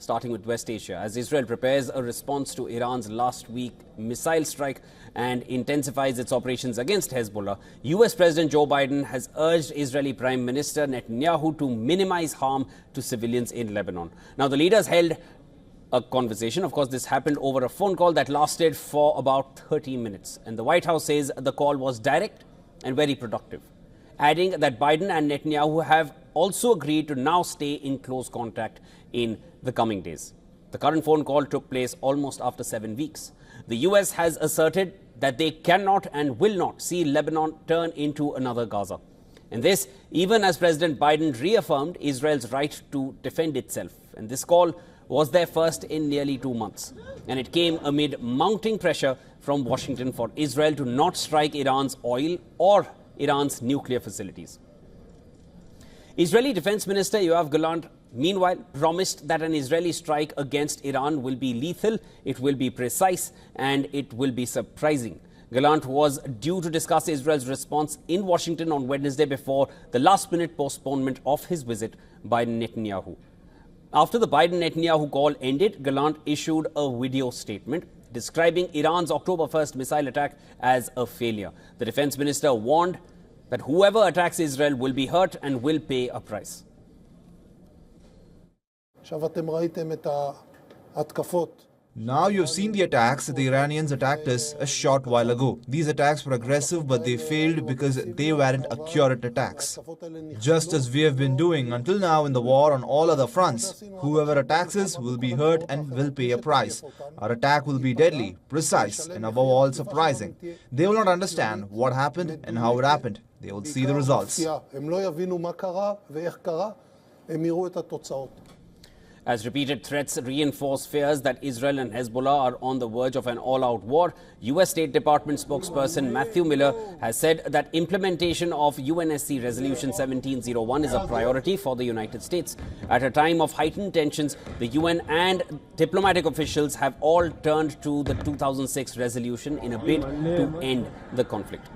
starting with West Asia, as Israel prepares a response to Iran's last week missile strike and intensifies its operations against Hezbollah. US President Joe Biden has urged Israeli Prime Minister Netanyahu to minimize harm to civilians in Lebanon. Now, the leaders held a conversation. Of course, this happened over a phone call that lasted for about 30 minutes. And the White House says the call was direct and very productive, adding that Biden and Netanyahu have also agreed to now stay in close contact in the coming days. The current phone call took place almost after 7 weeks. The US has asserted that they cannot and will not see Lebanon turn into another Gaza. And this, even as President Biden reaffirmed Israel's right to defend itself. And this call was their first in nearly 2 months. And it came amid mounting pressure from Washington for Israel to not strike Iran's oil or Iran's nuclear facilities. Israeli Defense Minister Yoav Gallant, meanwhile, promised that an Israeli strike against Iran will be lethal, it will be precise, and it will be surprising. Gallant was due to discuss Israel's response in Washington on Wednesday before the last-minute postponement of his visit by Netanyahu. After the Biden-Netanyahu call ended, Gallant issued a video statement describing Iran's October 1st missile attack as a failure. The defense minister warned that whoever attacks Israel will be hurt and will pay a price. Now you've seen the attacks that the Iranians attacked us a short while ago. These attacks were aggressive, but they failed because they weren't accurate attacks. Just as we have been doing until now in the war on all other fronts, whoever attacks us will be hurt and will pay a price. Our attack will be deadly, precise, and above all surprising. They will not understand what happened and how it happened. They will see the results. As repeated threats reinforce fears that Israel and Hezbollah are on the verge of an all-out war, U.S. State Department spokesperson Matthew Miller has said that implementation of UNSC Resolution 1701 is a priority for the United States. At a time of heightened tensions, the UN and diplomatic officials have all turned to the 2006 resolution in a bid to end the conflict.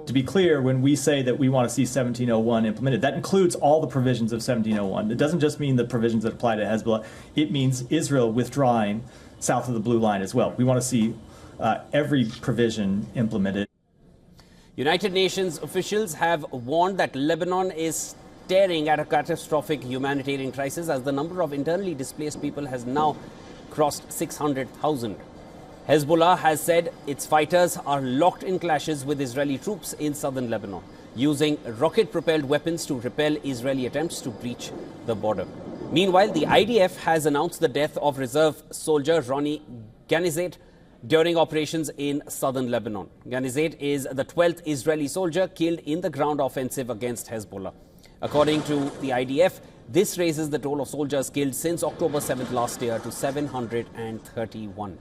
To be clear, when we say that we want to see 1701 implemented, that includes all the provisions of 1701. It doesn't just mean the provisions that apply to Hezbollah. It means Israel withdrawing south of the blue line as well. We want to see every provision implemented. United Nations officials have warned that Lebanon is staring at a catastrophic humanitarian crisis as the number of internally displaced people has now crossed 600,000. Hezbollah has said its fighters are locked in clashes with Israeli troops in southern Lebanon, using rocket-propelled weapons to repel Israeli attempts to breach the border. Meanwhile, the IDF has announced the death of reserve soldier Ronnie Ganizet during operations in southern Lebanon. Ganizet is the 12th Israeli soldier killed in the ground offensive against Hezbollah. According to the IDF, this raises the total of soldiers killed since October 7th last year to 731.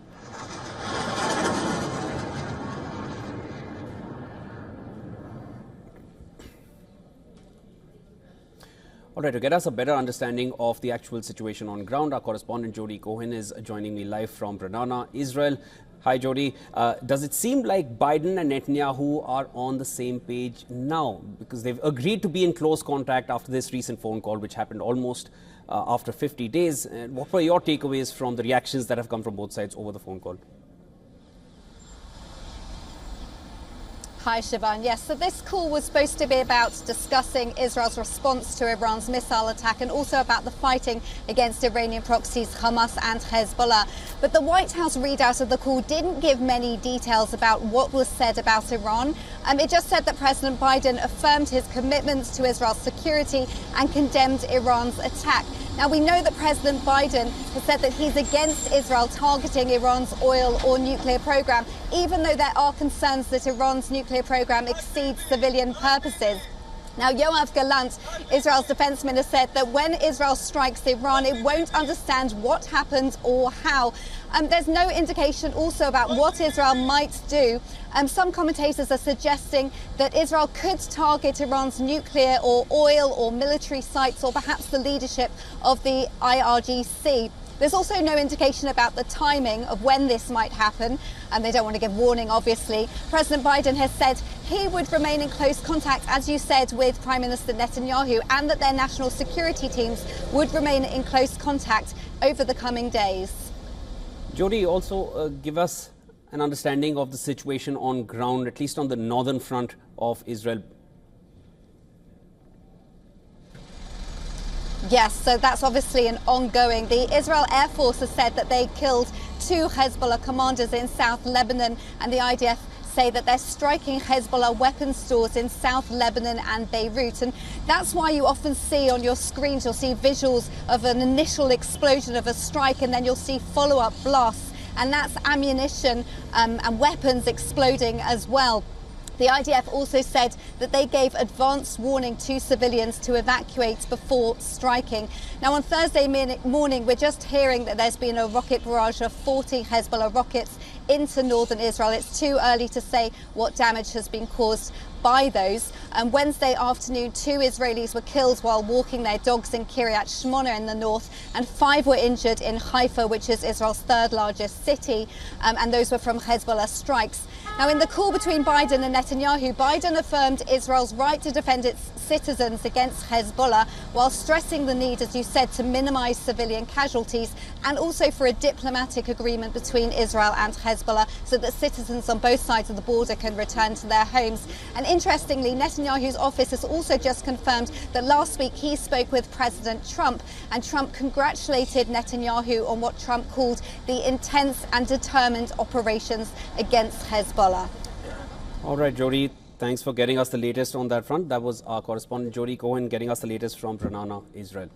All right, to get us a better understanding of the actual situation on ground, our correspondent Jody Cohen is joining me live from Ranana, Israel. Hi, Jody. Does it seem like Biden and Netanyahu are on the same page now? Because they've agreed to be in close contact after this recent phone call, which happened almost after 50 days. What were your takeaways from the reactions that have come from both sides over the phone call? Hi, Siobhan. Yes, so this call was supposed to be about discussing Israel's response to Iran's missile attack and also about the fighting against Iranian proxies Hamas and Hezbollah. But the White House readout of the call didn't give many details about what was said about Iran. It just said that President Biden affirmed his commitments to Israel's security and condemned Iran's attack. Now, we know that President Biden has said that he's against Israel targeting Iran's oil or nuclear program, even though there are concerns that Iran's nuclear program exceeds civilian purposes. Now, Yoav Gallant, Israel's defense minister, said that when Israel strikes Iran, it won't understand what happened or how. There's no indication also about what Israel might do. Some commentators are suggesting that Israel could target Iran's nuclear or oil or military sites or perhaps the leadership of the IRGC. There's also no indication about the timing of when this might happen, and they don't want to give warning, obviously. President Biden has said he would remain in close contact, as you said, with Prime Minister Netanyahu, and that their national security teams would remain in close contact over the coming days. Jody, also give us an understanding of the situation on ground, at least on the northern front of Israel. Yes, so that's obviously an ongoing. The Israel Air Force has said that they killed 2 Hezbollah commanders in South Lebanon, and the IDF say that they're striking Hezbollah weapons stores in South Lebanon and Beirut. And that's why you often see on your screens, you'll see visuals of an initial explosion of a strike, and then you'll see follow-up blasts. And that's ammunition and weapons exploding as well. The IDF also said that they gave advance warning to civilians to evacuate before striking. Now, on Thursday morning, we're just hearing that there's been a rocket barrage of 40 Hezbollah rockets into northern Israel. It's too early to say what damage has been caused by those. Wednesday afternoon, 2 Israelis were killed while walking their dogs in Kiryat Shmona in the north, and 5 were injured in Haifa, which is Israel's 3rd largest city, and those were from Hezbollah strikes. Now, in the call between Biden and Netanyahu, Biden affirmed Israel's right to defend its citizens against Hezbollah, while stressing the need, as you said, to minimise civilian casualties, and also for a diplomatic agreement between Israel and Hezbollah so that citizens on both sides of the border can return to their homes. And interestingly, Netanyahu's office has also just confirmed that last week he spoke with President Trump, and Trump congratulated Netanyahu on what Trump called the intense and determined operations against Hezbollah. All right, Jody, thanks for getting us the latest on that front. That was our correspondent Jody Cohen getting us the latest from Ra'anana, Israel.